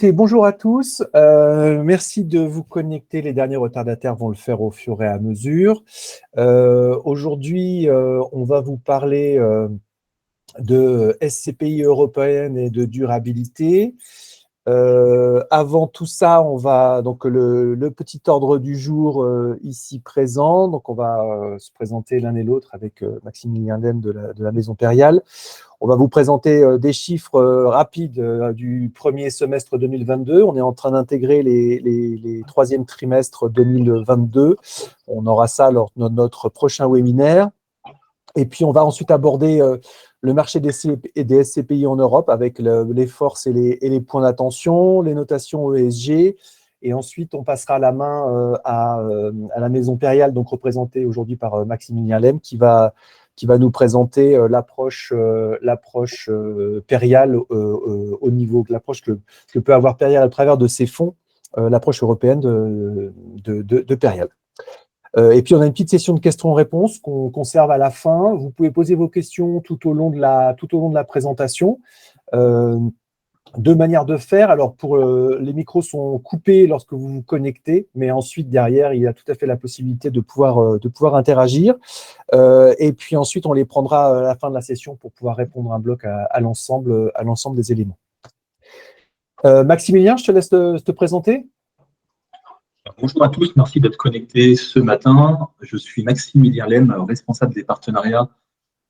Bonjour à tous, merci de vous connecter. Les derniers retardataires vont le faire au fur et à mesure. Aujourd'hui, on va vous parler de SCPI européenne et de durabilité. Avant tout ça, on va donc le petit ordre du jour ici présent. Donc on va se présenter l'un et l'autre avec Maximilien Lem de la Maison Périale. On va vous présenter des chiffres rapides du premier semestre 2022. On est en train d'intégrer les troisièmes trimestres 2022. On aura ça lors de notre prochain webinaire. Et puis, on va ensuite aborder le marché des SCPI en Europe avec les forces et les points d'attention, les notations ESG. Et ensuite, on passera la main à la Maison Périale, donc représentée aujourd'hui par Maximilien Lem, qui va nous présenter l'approche Périale au niveau, l'approche que peut avoir Périale à travers de ses fonds, l'approche européenne de Périale. Et puis, on a une petite session de questions-réponses qu'on conserve à la fin. Vous pouvez poser vos questions tout au long de la présentation. Deux manières de faire. Alors, les micros sont coupés lorsque vous vous connectez, mais ensuite, derrière, il y a tout à fait la possibilité de pouvoir interagir. Et puis ensuite, on les prendra à la fin de la session pour pouvoir répondre un bloc à l'ensemble des éléments. Maximilien, je te laisse te présenter. Bonjour à tous, merci d'être connectés ce matin. Je suis Maximilien Lem, responsable des partenariats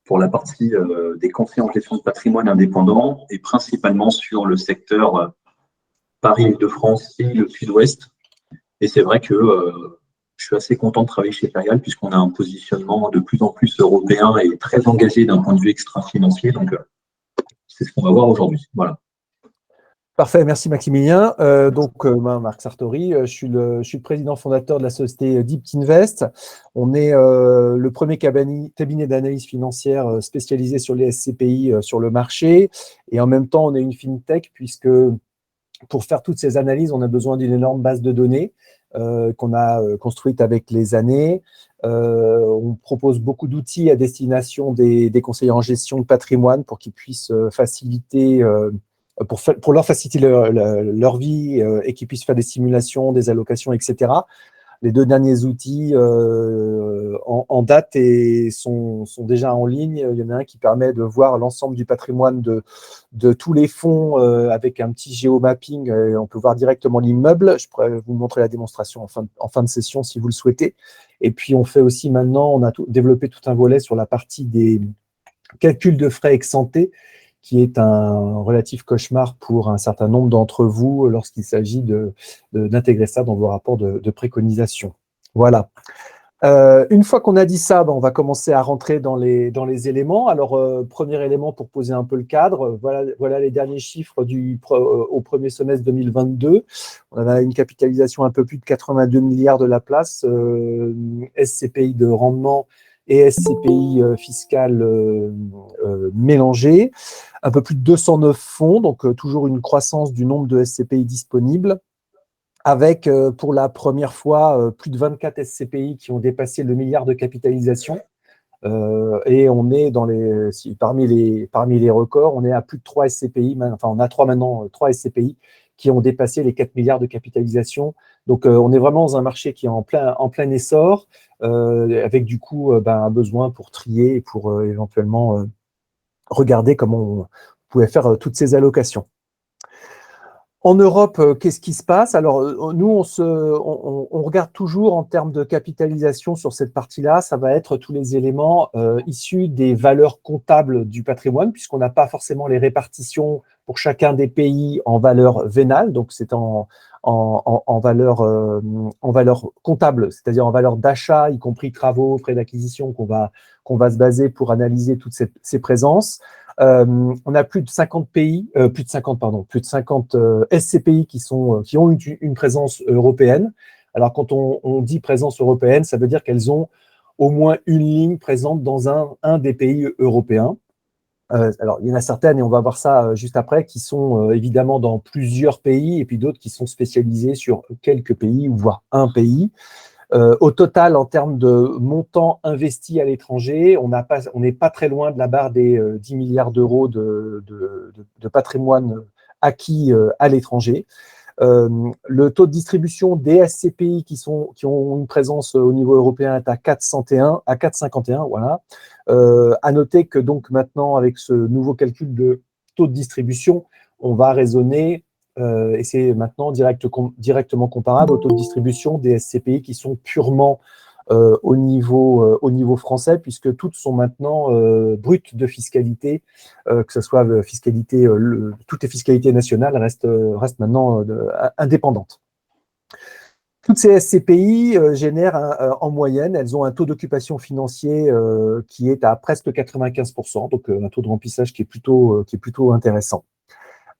pour la partie des conseils en gestion de patrimoine indépendant et principalement sur le secteur Paris-Île-de-France et le Sud-Ouest. Et c'est vrai que je suis assez content de travailler chez Périale puisqu'on a un positionnement de plus en plus européen et très engagé d'un point de vue extra-financier. Donc, c'est ce qu'on va voir aujourd'hui. Voilà. Parfait, merci Maximilien. Marc Sartori, je suis le président fondateur de la société Deep Invest. On est le premier cabinet d'analyse financière spécialisé sur les SCPI sur le marché. Et en même temps, on est une fintech puisque pour faire toutes ces analyses, on a besoin d'une énorme base de données qu'on a construite avec les années. On propose beaucoup d'outils à destination des conseillers en gestion de patrimoine pour qu'ils puissent faciliter pour leur faciliter leur vie et qu'ils puissent faire des simulations, des allocations, etc. Les deux derniers outils en date sont déjà en ligne. Il y en a un qui permet de voir l'ensemble du patrimoine de tous les fonds avec un petit géomapping. On peut voir directement l'immeuble. Je pourrais vous montrer la démonstration en fin de session si vous le souhaitez. Et puis, on fait aussi maintenant, on a développé tout un volet sur la partie des calculs de frais ex-ante, qui est un relatif cauchemar pour un certain nombre d'entre vous lorsqu'il s'agit d'intégrer ça dans vos rapports de préconisation. Voilà. Une fois qu'on a dit ça, on va commencer à rentrer dans les éléments. Alors, premier élément pour poser un peu le cadre, voilà les derniers chiffres au premier semestre 2022. On a une capitalisation un peu plus de 82 milliards de la place, SCPI de rendement et SCPI fiscal mélangé. Un peu plus de 209 fonds, donc toujours une croissance du nombre de SCPI disponibles, avec pour la première fois plus de 24 SCPI qui ont dépassé le milliard de capitalisation. Et on est parmi les records, on est à plus de 3 SCPI, enfin on a 3 SCPI qui ont dépassé les 4 milliards de capitalisation. Donc on est vraiment dans un marché qui est en plein essor, avec du coup un besoin pour trier et pour éventuellement regarder comment on pouvait faire toutes ces allocations. En Europe, qu'est-ce qui se passe? Alors, nous, on regarde toujours en termes de capitalisation sur cette partie-là. Ça va être tous les éléments issus des valeurs comptables du patrimoine, puisqu'on n'a pas forcément les répartitions pour chacun des pays en valeur vénale. Donc, c'est en valeur comptable, c'est-à-dire en valeur d'achat, y compris travaux, frais d'acquisition, qu'on va se baser pour analyser toutes ces présences. On a plus de 50 SCPI qui ont une présence européenne. Alors, quand on dit présence européenne, ça veut dire qu'elles ont au moins une ligne présente dans un des pays européens. Alors, il y en a certaines, et on va voir ça juste après, qui sont évidemment dans plusieurs pays, et puis d'autres qui sont spécialisées sur quelques pays, ou voire un pays. Au total, en termes de montant investi à l'étranger, on n'est pas très loin de la barre des 10 milliards d'euros de patrimoine acquis à l'étranger. Le taux de distribution des SCPI qui ont une présence au niveau européen est à 4,51, voilà. À noter que donc maintenant, avec ce nouveau calcul de taux de distribution, on va raisonner, et c'est maintenant directement comparable au taux de distribution des SCPI qui sont purement au niveau français, puisque toutes sont maintenant brutes de fiscalité, que ce soit fiscalité, toutes les fiscalités nationales restent maintenant indépendantes. Toutes ces SCPI génèrent en moyenne, elles ont un taux d'occupation financier qui est à presque 95%, donc un taux de remplissage qui est plutôt intéressant.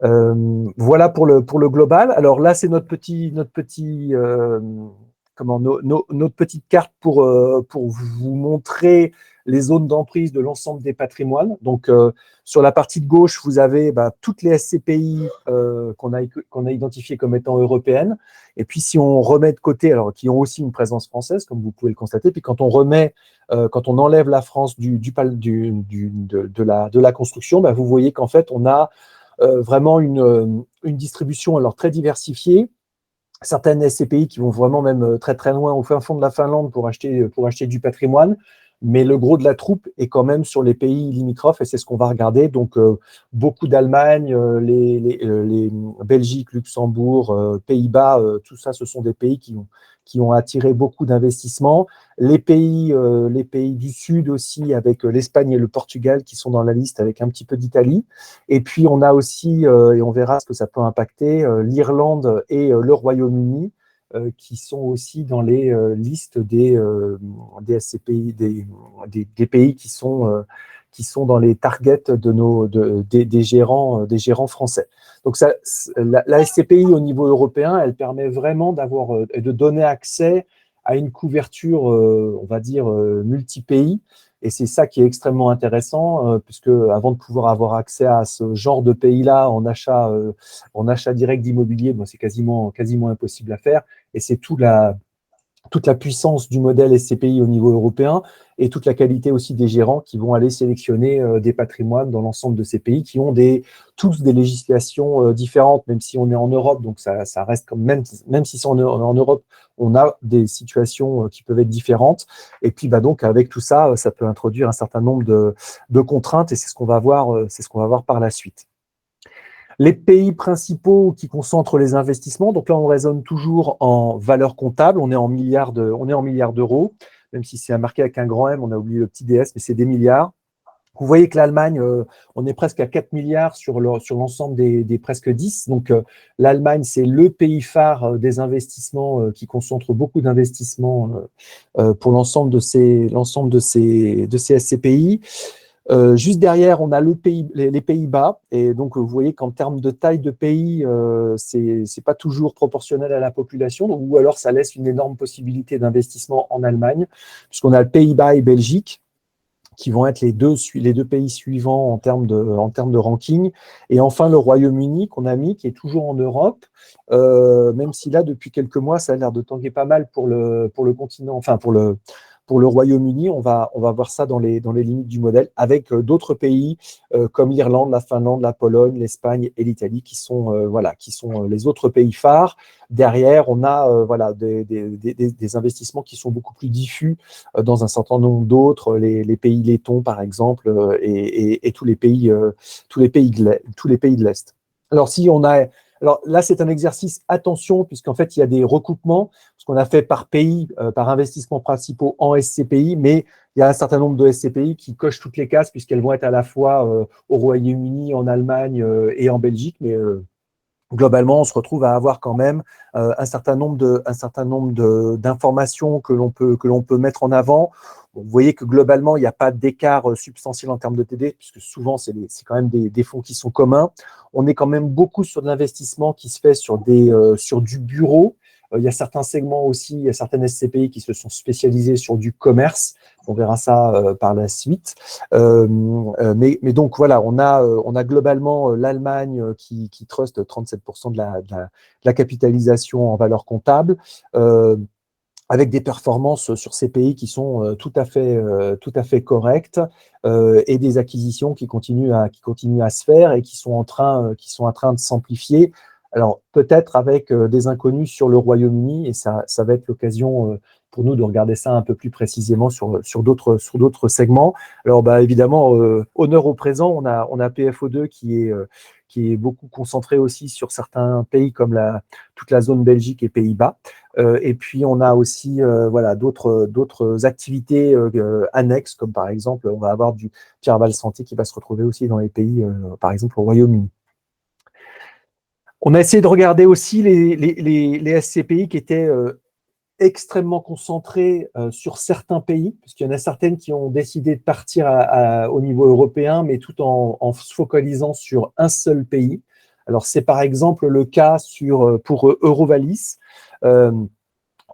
Voilà pour le global. Alors là, c'est notre petite carte pour vous montrer les zones d'emprise de l'ensemble des patrimoines. Donc, sur la partie de gauche, vous avez toutes les SCPI qu'on a identifiées comme étant européennes. Et puis, si on remet de côté, alors qui ont aussi une présence française, comme vous pouvez le constater, puis quand on enlève la France de la construction, vous voyez qu'en fait, on a vraiment une distribution alors très diversifiée. Certaines SCPI qui vont vraiment même très très loin au fin fond de la Finlande pour acheter du patrimoine, mais le gros de la troupe est quand même sur les pays limitrophes et c'est ce qu'on va regarder. Donc beaucoup d'Allemagne, les Belgique, Luxembourg, Pays-Bas, tout ça, ce sont des pays qui ont attiré beaucoup d'investissements. Les pays du Sud aussi, avec l'Espagne et le Portugal qui sont dans la liste, avec un petit peu d'Italie. Et puis, on a aussi, et on verra ce que ça peut impacter, l'Irlande et le Royaume-Uni, qui sont aussi dans les listes des SCPI, des pays qui sont dans les targets des gérants français. Donc, la SCPI au niveau européen, elle permet vraiment de donner accès à une couverture, on va dire, multi-pays. Et c'est ça qui est extrêmement intéressant, puisque avant de pouvoir avoir accès à ce genre de pays-là en achat direct d'immobilier, c'est quasiment impossible à faire. Et c'est toute la puissance du modèle SCPI au niveau européen et toute la qualité aussi des gérants qui vont aller sélectionner des patrimoines dans l'ensemble de ces pays qui ont tous des législations différentes, même si on est en Europe, donc ça reste même si c'est en Europe, on a des situations qui peuvent être différentes. Et puis donc avec tout ça, ça peut introduire un certain nombre de contraintes et c'est ce qu'on va voir par la suite. Les pays principaux qui concentrent les investissements, donc là on raisonne toujours en valeur comptable, on est en milliards d'euros, même si c'est marqué avec un grand M, on a oublié le petit DS, mais c'est des milliards. Vous voyez que l'Allemagne, on est presque à 4 milliards sur l'ensemble des presque 10. Donc l'Allemagne, c'est le pays phare des investissements qui concentre beaucoup d'investissements pour l'ensemble de ces SCPI. Juste derrière, on a les Pays-Bas. Et donc, vous voyez qu'en termes de taille de pays, c'est pas toujours proportionnel à la population. Donc, ou alors, ça laisse une énorme possibilité d'investissement en Allemagne, puisqu'on a le Pays-Bas et Belgique, qui vont être les deux pays suivants en termes de ranking. Et enfin, le Royaume-Uni qu'on a mis, qui est toujours en Europe, même si là, depuis quelques mois, ça a l'air de tanguer pas mal pour le continent, enfin pour le Royaume-Uni, on va voir ça dans les limites du modèle, avec d'autres pays comme l'Irlande, la Finlande, la Pologne, l'Espagne et l'Italie qui sont les autres pays phares. Derrière, on a des investissements qui sont beaucoup plus diffus dans un certain nombre d'autres, les pays lettons par exemple, et tous les pays de l'Est. Alors là, c'est un exercice, attention, puisqu'en fait, il y a des recoupements, ce qu'on a fait par pays, par investissements principaux en SCPI, mais il y a un certain nombre de SCPI qui cochent toutes les cases, puisqu'elles vont être à la fois au Royaume-Uni, en Allemagne et en Belgique, mais globalement, on se retrouve à avoir quand même un certain nombre d'informations que l'on peut mettre en avant. Bon, vous voyez que globalement, il n'y a pas d'écart substantiel en termes de TD, puisque souvent, c'est quand même des fonds qui sont communs. On est quand même beaucoup sur de l'investissement qui se fait sur du bureau. Il y a certains segments aussi, il y a certaines SCPI qui se sont spécialisées sur du commerce. On verra ça par la suite. Mais donc voilà, on a globalement l'Allemagne qui truste 37% de la capitalisation en valeur comptable. avec des performances sur ces pays qui sont tout à fait correctes et des acquisitions qui continuent à se faire et qui sont en train de s'amplifier. Alors, peut-être avec des inconnus sur le Royaume-Uni, et ça va être l'occasion pour nous de regarder ça un peu plus précisément sur d'autres segments. Alors, bah, évidemment, honneur au présent, on a PFO2 qui est beaucoup concentré aussi sur certains pays comme toute la zone Belgique et Pays-Bas. Et puis, on a aussi voilà, d'autres activités annexes, comme par exemple, on va avoir du Pierre Val Santé qui va se retrouver aussi dans les pays, par exemple, au Royaume-Uni. On a essayé de regarder aussi les SCPI qui étaient extrêmement concentrées sur certains pays, puisqu'il y en a certaines qui ont décidé de partir au niveau européen, mais tout en se focalisant sur un seul pays. Alors, c'est par exemple le cas pour Eurovalis,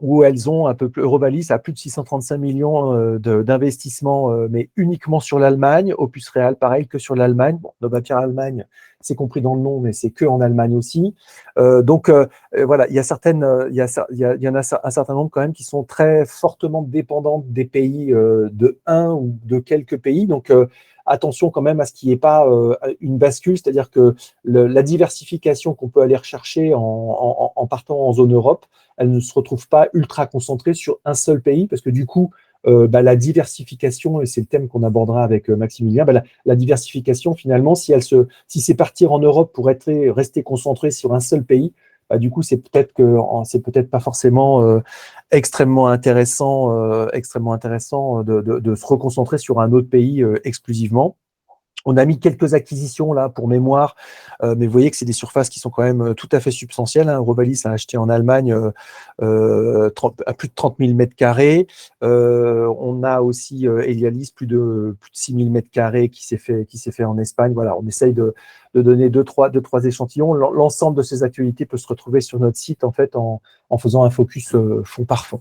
où elles ont Eurovalis a plus de 635 millions d'investissements, mais uniquement sur l'Allemagne. Opus Real, pareil que sur l'Allemagne. Bon, Novapierre Allemagne, c'est compris dans le nom, mais c'est que en Allemagne aussi. Donc voilà, il y en a un certain nombre quand même qui sont très fortement dépendantes des pays de un ou de quelques pays. Donc attention quand même à ce qu'il n'y ait pas une bascule, c'est-à-dire que la diversification qu'on peut aller rechercher en partant en zone Europe, elle ne se retrouve pas ultra concentrée sur un seul pays, parce que du coup, la diversification, et c'est le thème qu'on abordera avec Maximilien, la diversification, finalement, si c'est partir en Europe pour rester concentré sur un seul pays, du coup, c'est peut-être pas forcément extrêmement intéressant de se reconcentrer sur un autre pays exclusivement. On a mis quelques acquisitions là pour mémoire, mais vous voyez que c'est des surfaces qui sont quand même tout à fait substantielles. Eurovalis a acheté en Allemagne à plus de 30 000 mètres carrés. On a aussi Elialis, plus de 6 000 mètres carrés qui s'est fait en Espagne. Voilà, on essaye de donner deux, trois échantillons. L'ensemble de ces actualités peut se retrouver sur notre site en fait en faisant un focus fond par fond.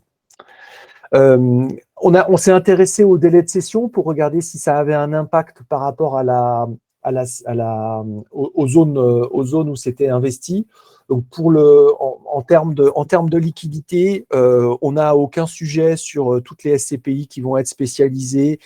On s'est intéressé au délai de session pour regarder si ça avait un impact par rapport aux zones où c'était investi. Donc en termes de liquidité, on n'a aucun sujet sur toutes les SCPI qui vont être spécialisées,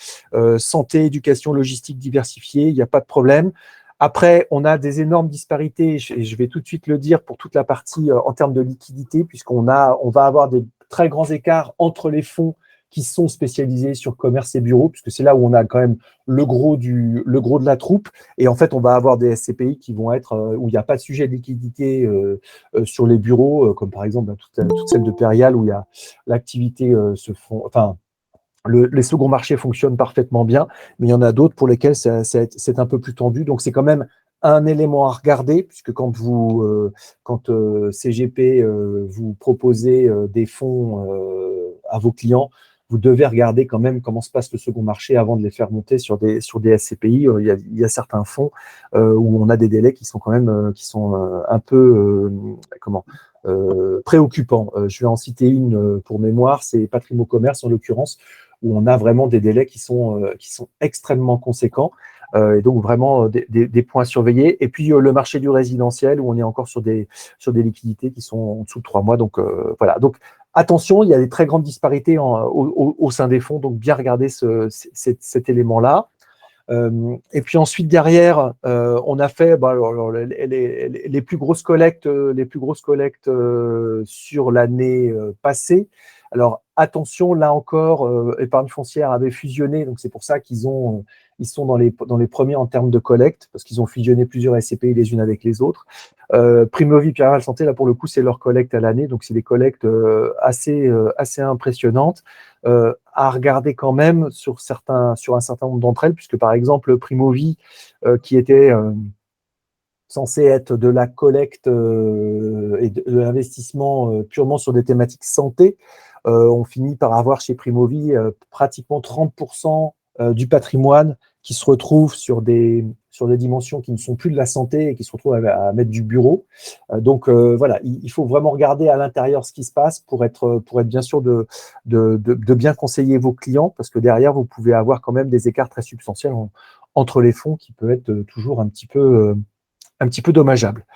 santé, éducation, logistique diversifiée, il n'y a pas de problème. Après, on a des énormes disparités, et je vais tout de suite le dire pour toute la partie en termes de liquidité, puisqu'on va avoir des très grands écarts entre les fonds qui sont spécialisés sur commerce et bureau, puisque c'est là où on a quand même le gros de la troupe. Et en fait, on va avoir des SCPI qui vont être où il n'y a pas de sujet de liquidité sur les bureaux, comme par exemple toute celle de Perial, où il y a l'activité les seconds marchés fonctionnent parfaitement bien, mais il y en a d'autres pour lesquels c'est un peu plus tendu. Donc, c'est quand même un élément à regarder, puisque quand CGP vous proposez des fonds à vos clients, vous devez regarder quand même comment se passe le second marché avant de les faire monter sur des SCPI. Il y a certains fonds où on a des délais qui sont quand même un peu préoccupants. Je vais en citer une pour mémoire, c'est Patrimo Commerce en l'occurrence, où on a vraiment des délais qui sont extrêmement conséquents. Et donc vraiment des points à surveiller. Et puis le marché du résidentiel, où on est encore sur des liquidités qui sont en dessous de 3 mois. Donc voilà. Donc attention, il y a des très grandes disparités au sein des fonds, donc bien regarder cet élément-là. Et puis ensuite derrière, on a fait les plus grosses collectes, sur l'année passée. Alors attention, là encore, Épargne foncière avait fusionné, donc c'est pour ça ils sont dans les premiers en termes de collecte, parce qu'ils ont fusionné plusieurs SCPI les unes avec les autres. Primovie, Pierre Val Santé, là pour le coup, c'est leur collecte à l'année, donc c'est des collectes assez impressionnantes. À regarder quand même sur un certain nombre d'entre elles, puisque par exemple Primovie, qui était censé être de la collecte et de l'investissement purement sur des thématiques santé, on finit par avoir chez Primovie pratiquement 30% du patrimoine qui se retrouve sur des dimensions qui ne sont plus de la santé et qui se retrouvent à mettre du bureau. Donc voilà, il faut vraiment regarder à l'intérieur ce qui se passe pour être bien sûr de bien conseiller vos clients, parce que derrière, vous pouvez avoir quand même des écarts très substantiels entre les fonds qui peut être toujours un petit peu dommageable.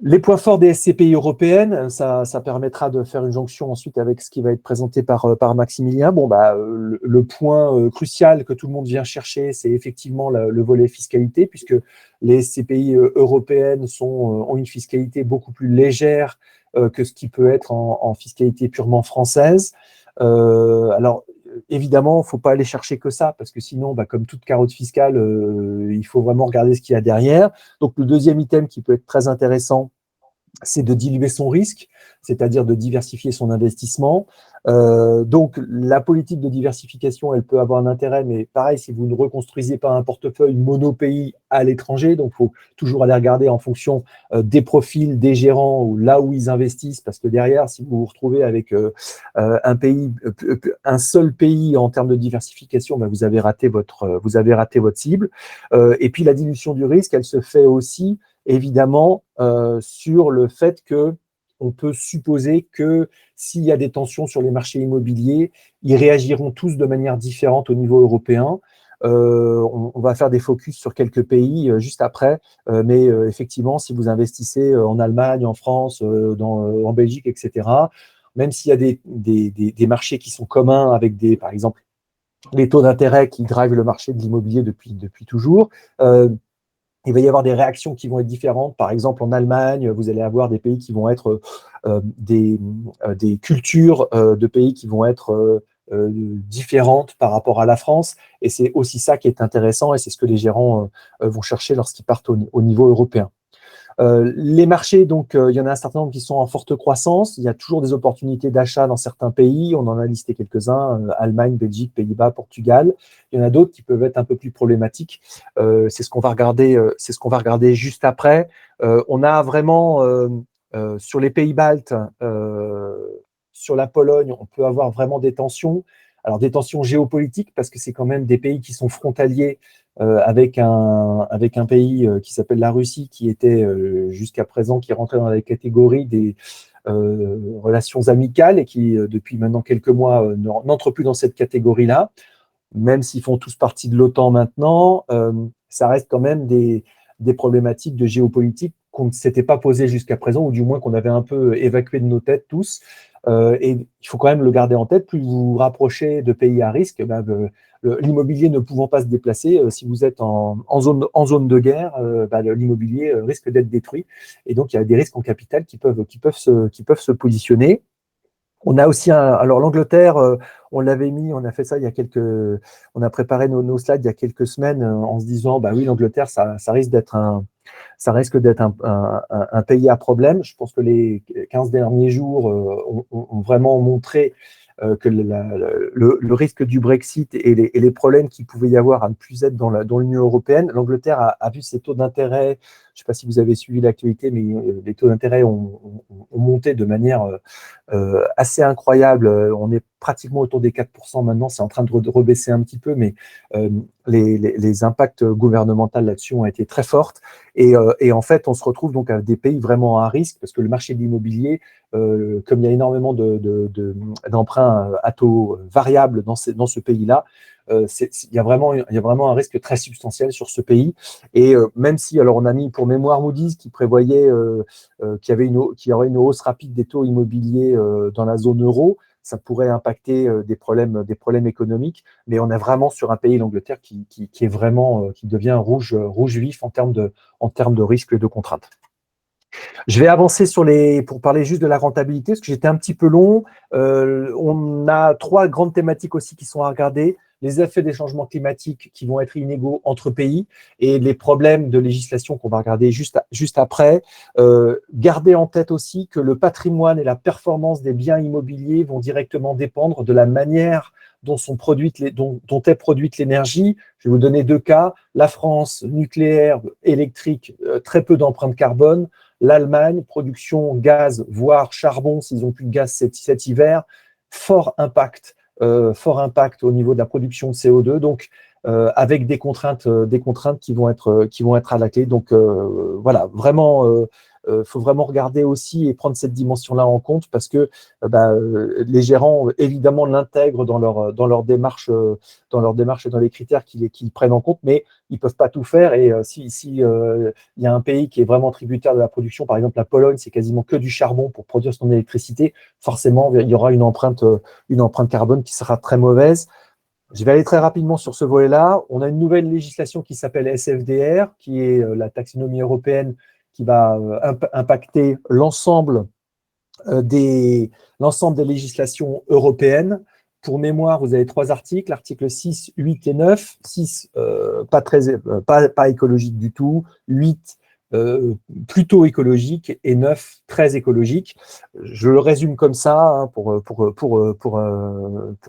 Les points forts des SCPI européennes, ça permettra de faire une jonction ensuite avec ce qui va être présenté par Maximilien. Bon, le point crucial que tout le monde vient chercher, c'est effectivement le volet fiscalité, puisque les SCPI européennes ont une fiscalité beaucoup plus légère que ce qui peut être en fiscalité purement française. Alors, évidemment, il ne faut pas aller chercher que ça, parce que sinon, comme toute carotte fiscale, il faut vraiment regarder ce qu'il y a derrière. Donc, le deuxième item qui peut être très intéressant, c'est de diluer son risque, c'est-à-dire de diversifier son investissement. Donc, la politique de diversification, elle peut avoir un intérêt, mais pareil, si vous ne reconstruisez pas un portefeuille monopays à l'étranger, donc il faut toujours aller regarder en fonction des profils des gérants ou là où ils investissent, parce que derrière, si vous vous retrouvez avec un seul pays en termes de diversification, vous avez raté votre cible. Et puis, la dilution du risque, elle se fait aussi évidemment sur le fait qu'on peut supposer que s'il y a des tensions sur les marchés immobiliers, ils réagiront tous de manière différente au niveau européen. On va faire des focus sur quelques pays juste après, mais effectivement, si vous investissez en Allemagne, en France, en Belgique, etc., même s'il y a des marchés qui sont communs avec par exemple, les taux d'intérêt qui drivent le marché de l'immobilier depuis toujours, il va y avoir des réactions qui vont être différentes. Par exemple, en Allemagne, vous allez avoir des pays qui vont être des cultures de pays qui vont être différentes par rapport à la France. Et c'est aussi ça qui est intéressant et c'est ce que les gérants vont chercher lorsqu'ils partent au niveau européen. Les marchés, donc, il y en a un certain nombre qui sont en forte croissance. Il y a toujours des opportunités d'achat dans certains pays. On en a listé quelques-uns, Allemagne, Belgique, Pays-Bas, Portugal. Il y en a d'autres qui peuvent être un peu plus problématiques. C'est ce qu'on va regarder juste après. On a vraiment, sur les pays baltes, sur la Pologne, on peut avoir vraiment des tensions. Alors, des tensions géopolitiques, parce que c'est quand même des pays qui sont frontaliers avec un pays qui s'appelle la Russie, qui était jusqu'à présent, qui rentrait dans la catégorie des relations amicales et qui, depuis maintenant quelques mois, n'entre plus dans cette catégorie-là. Même s'ils font tous partie de l'OTAN maintenant, ça reste quand même des problématiques de géopolitique qu'on ne s'était pas posées jusqu'à présent, ou du moins qu'on avait un peu évacué de nos têtes tous. Et il faut quand même le garder en tête, plus vous vous rapprochez de pays à risque, l'immobilier ne pouvant pas se déplacer, si vous êtes en zone de guerre, l'immobilier risque d'être détruit. Et donc, il y a des risques en capital qui peuvent se positionner. On a aussi alors l'Angleterre, on l'avait mis, on a fait ça on a préparé nos slides il y a quelques semaines en se disant, oui, l'Angleterre, ça risque d'être un pays à problème. Je pense que les 15 derniers jours ont vraiment montré que le risque du Brexit et les problèmes qu'il pouvait y avoir à ne plus être dans l'Union européenne. L'Angleterre a vu ses taux d'intérêt, je ne sais pas si vous avez suivi l'actualité, mais les taux d'intérêt ont monté de manière assez incroyable. On est pratiquement autour des 4% maintenant, c'est en train de rebaisser un petit peu, mais les impacts gouvernementaux là-dessus ont été très forts. Et en fait, on se retrouve donc avec des pays vraiment à risque, parce que le marché de l'immobilier, comme il y a énormément d'emprunts à taux variables dans ce pays-là, il y a vraiment un risque très substantiel sur ce pays. Et même si, alors on a mis pour mémoire Moody's qui prévoyait qu'il y aurait une hausse rapide des taux immobiliers dans la zone euro, ça pourrait impacter des problèmes économiques, mais on est vraiment sur un pays, l'Angleterre, qui est vraiment, qui devient rouge vif en termes de risque et de contraintes. Je vais avancer pour parler juste de la rentabilité, parce que j'étais un petit peu long. On a 3 grandes thématiques aussi qui sont à regarder. Les effets des changements climatiques qui vont être inégaux entre pays et les problèmes de législation qu'on va regarder juste après. Gardez en tête aussi que le patrimoine et la performance des biens immobiliers vont directement dépendre de la manière dont est produite l'énergie. Je vais vous donner 2 cas. La France, nucléaire, électrique, très peu d'empreinte carbone. L'Allemagne, production gaz, voire charbon, s'ils n'ont plus de gaz cet hiver. Fort impact au niveau de la production de CO2, donc avec des contraintes qui vont être à la clé. Donc voilà, vraiment faut vraiment regarder aussi et prendre cette dimension-là en compte parce que les gérants, évidemment, l'intègrent dans leur démarche et dans les critères qu'ils prennent en compte, mais ils ne peuvent pas tout faire. Et si il y a un pays qui est vraiment tributaire de la production, par exemple la Pologne, c'est quasiment que du charbon pour produire son électricité, forcément, il y aura une empreinte carbone qui sera très mauvaise. Je vais aller très rapidement sur ce volet-là. On a une nouvelle législation qui s'appelle SFDR, qui est la taxonomie européenne qui va impacter l'ensemble des législations européennes. Pour mémoire, vous avez 3 articles, articles 6, 8 et 9. 6, pas écologique du tout. 8, plutôt écologique. Et 9, très écologique. Je le résume comme ça hein, pour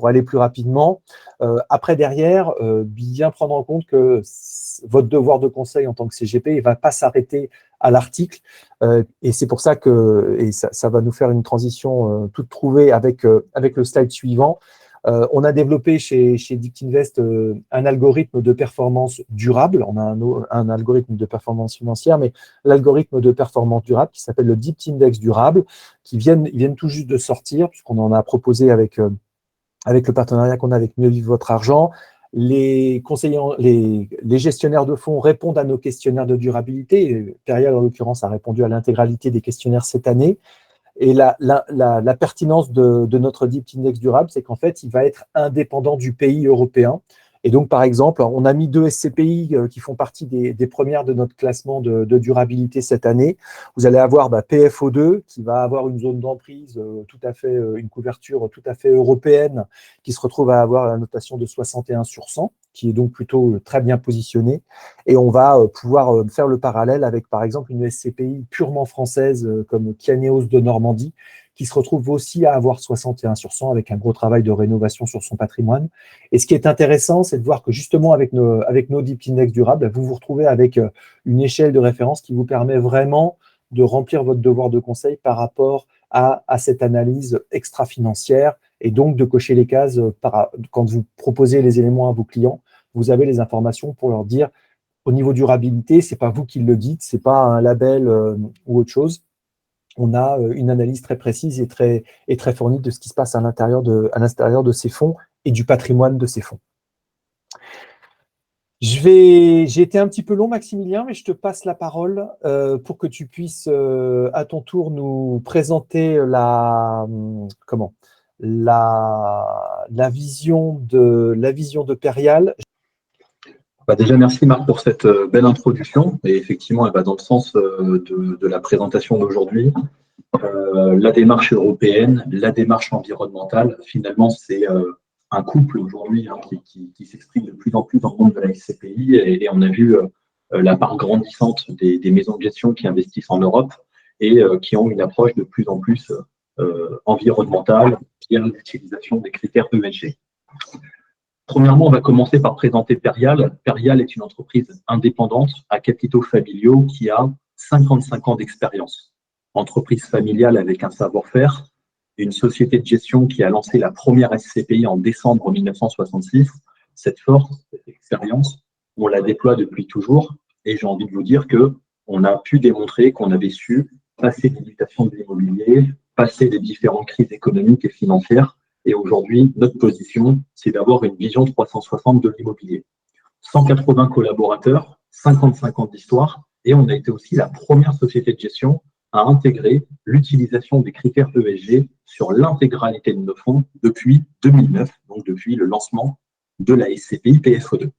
aller plus rapidement. Après, derrière, bien prendre en compte que votre devoir de conseil en tant que CGP ne va pas s'arrêter à l'article. Et c'est pour ça que ça va nous faire une transition toute trouvée avec le slide suivant. On a développé chez Diptinvest un algorithme de performance durable. On a un algorithme de performance financière, mais l'algorithme de performance durable qui s'appelle le Diptindex durable, qui viennent tout juste de sortir, puisqu'on en a proposé avec le partenariat qu'on a avec Mieux Vivre Votre Argent. Les gestionnaires de fonds répondent à nos questionnaires de durabilité. Perial, en l'occurrence, a répondu à l'intégralité des questionnaires cette année. Et la pertinence de notre Diptindex durable, c'est qu'en fait, il va être indépendant du pays européen. Et donc, par exemple, on a mis 2 SCPI qui font partie des premières de notre classement de durabilité cette année. Vous allez avoir PFO2 qui va avoir une zone d'emprise tout à fait, une couverture tout à fait européenne qui se retrouve à avoir la notation de 61 sur 100, qui est donc plutôt très bien positionnée. Et on va pouvoir faire le parallèle avec, par exemple, une SCPI purement française comme Kianeos de Normandie, qui se retrouve aussi à avoir 61 sur 100 avec un gros travail de rénovation sur son patrimoine. Et ce qui est intéressant, c'est de voir que justement avec nos Diptindex durables, vous vous retrouvez avec une échelle de référence qui vous permet vraiment de remplir votre devoir de conseil par rapport à cette analyse extra-financière et donc de cocher les cases quand vous proposez les éléments à vos clients. Vous avez les informations pour leur dire au niveau durabilité, ce n'est pas vous qui le dites, ce n'est pas un label ou autre chose. On a une analyse très précise et très fournie de ce qui se passe à l'intérieur de ces fonds et du patrimoine de ces fonds. J'ai été un petit peu long, Maximilien, mais je te passe la parole pour que tu puisses à ton tour nous présenter la vision de Perial. Déjà, merci Marc pour cette belle introduction. Et effectivement, elle va dans le sens de la présentation d'aujourd'hui. La démarche européenne, la démarche environnementale, finalement, c'est un couple aujourd'hui qui s'exprime de plus en plus dans le monde de la SCPI. Et on a vu la part grandissante des maisons de gestion qui investissent en Europe et qui ont une approche de plus en plus environnementale via l'utilisation des critères ESG. Premièrement, on va commencer par présenter Perial. Perial est une entreprise indépendante à capitaux familiaux qui a 55 ans d'expérience. Entreprise familiale avec un savoir-faire, une société de gestion qui a lancé la première SCPI en décembre 1966. Cette force, cette expérience, on la déploie depuis toujours et j'ai envie de vous dire qu'on a pu démontrer qu'on avait su passer des mutations de l'immobilier, passer des différentes crises économiques et financières. Et aujourd'hui, notre position, c'est d'avoir une vision 360 de l'immobilier. 180 collaborateurs, 55 ans d'histoire, et on a été aussi la première société de gestion à intégrer l'utilisation des critères ESG sur l'intégralité de nos fonds depuis 2009, donc depuis le lancement de la SCPI PFO2.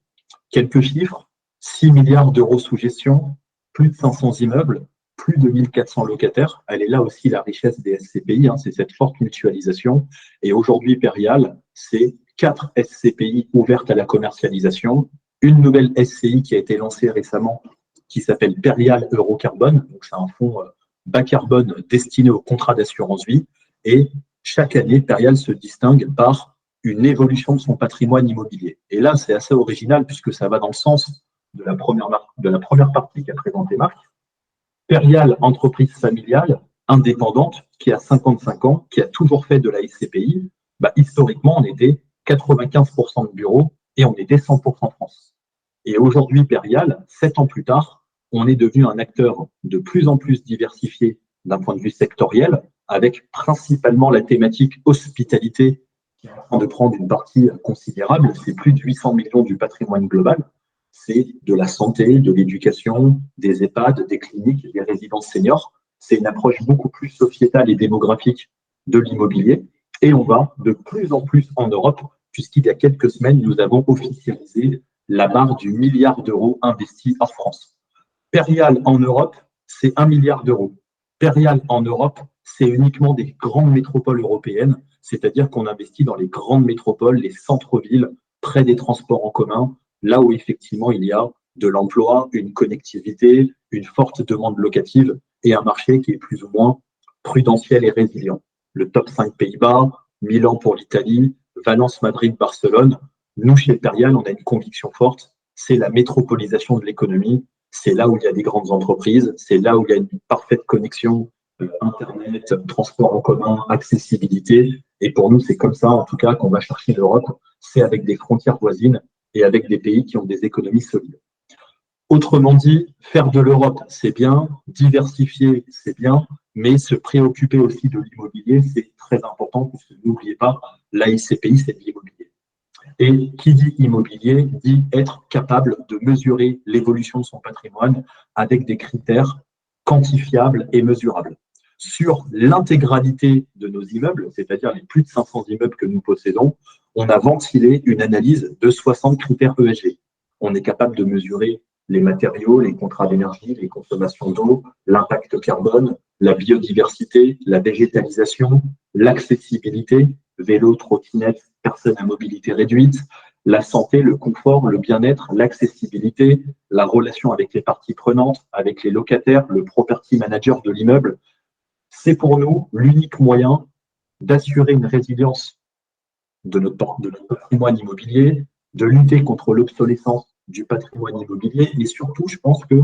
Quelques chiffres, 6 milliards d'euros sous gestion, plus de 500 immeubles, plus de 1400 locataires. Elle est là aussi la richesse des SCPI, c'est cette forte mutualisation. Et aujourd'hui, Perial, c'est 4 SCPI ouvertes à la commercialisation, une nouvelle SCI qui a été lancée récemment qui s'appelle Perial Eurocarbone. Donc, c'est un fonds bas carbone destiné au contrat d'assurance vie. Et chaque année, Perial se distingue par une évolution de son patrimoine immobilier. Et là, c'est assez original puisque ça va dans le sens de la première partie qu'a présentée Marc. Perial, entreprise familiale, indépendante, qui a 55 ans, qui a toujours fait de la SCPI, historiquement, on était 95% de bureaux et on était 100% France. Et aujourd'hui, Perial, 7 ans plus tard, on est devenu un acteur de plus en plus diversifié d'un point de vue sectoriel, avec principalement la thématique hospitalité qui est en train de prendre une partie considérable. C'est plus de 800 millions du patrimoine global. C'est de la santé, de l'éducation, des EHPAD, des cliniques, des résidences seniors. C'est une approche beaucoup plus sociétale et démographique de l'immobilier. Et on va de plus en plus en Europe, puisqu'il y a quelques semaines, nous avons officialisé la barre du milliard d'euros investis en France. Perial en Europe, c'est 1 milliard d'euros. Perial en Europe, c'est uniquement des grandes métropoles européennes, c'est-à-dire qu'on investit dans les grandes métropoles, les centres-villes, près des transports en commun, là où effectivement il y a de l'emploi, une connectivité, une forte demande locative et un marché qui est plus ou moins prudentiel et résilient. Le top 5 Pays-Bas, Milan pour l'Italie, Valence, Madrid, Barcelone. Nous, chez Perial, on a une conviction forte, c'est la métropolisation de l'économie. C'est là où il y a des grandes entreprises, c'est là où il y a une parfaite connexion Internet, transport en commun, accessibilité. Et pour nous, c'est comme ça, en tout cas, qu'on va chercher l'Europe. C'est avec des frontières voisines et avec des pays qui ont des économies solides. Autrement dit, faire de l'Europe, c'est bien, diversifier, c'est bien, mais se préoccuper aussi de l'immobilier, c'est très important, parce que n'oubliez pas, l'AICPI, c'est de l'immobilier. Et qui dit immobilier dit être capable de mesurer l'évolution de son patrimoine avec des critères quantifiables et mesurables. Sur l'intégralité de nos immeubles, c'est-à-dire les plus de 500 immeubles que nous possédons, on a ventilé une analyse de 60 critères ESG. On est capable de mesurer les matériaux, les contrats d'énergie, les consommations d'eau, l'impact carbone, la biodiversité, la végétalisation, l'accessibilité, vélo, trottinette, personnes à mobilité réduite, la santé, le confort, le bien-être, l'accessibilité, la relation avec les parties prenantes, avec les locataires, le property manager de l'immeuble. C'est pour nous l'unique moyen d'assurer une résilience de notre patrimoine immobilier, de lutter contre l'obsolescence du patrimoine immobilier, mais surtout, je pense que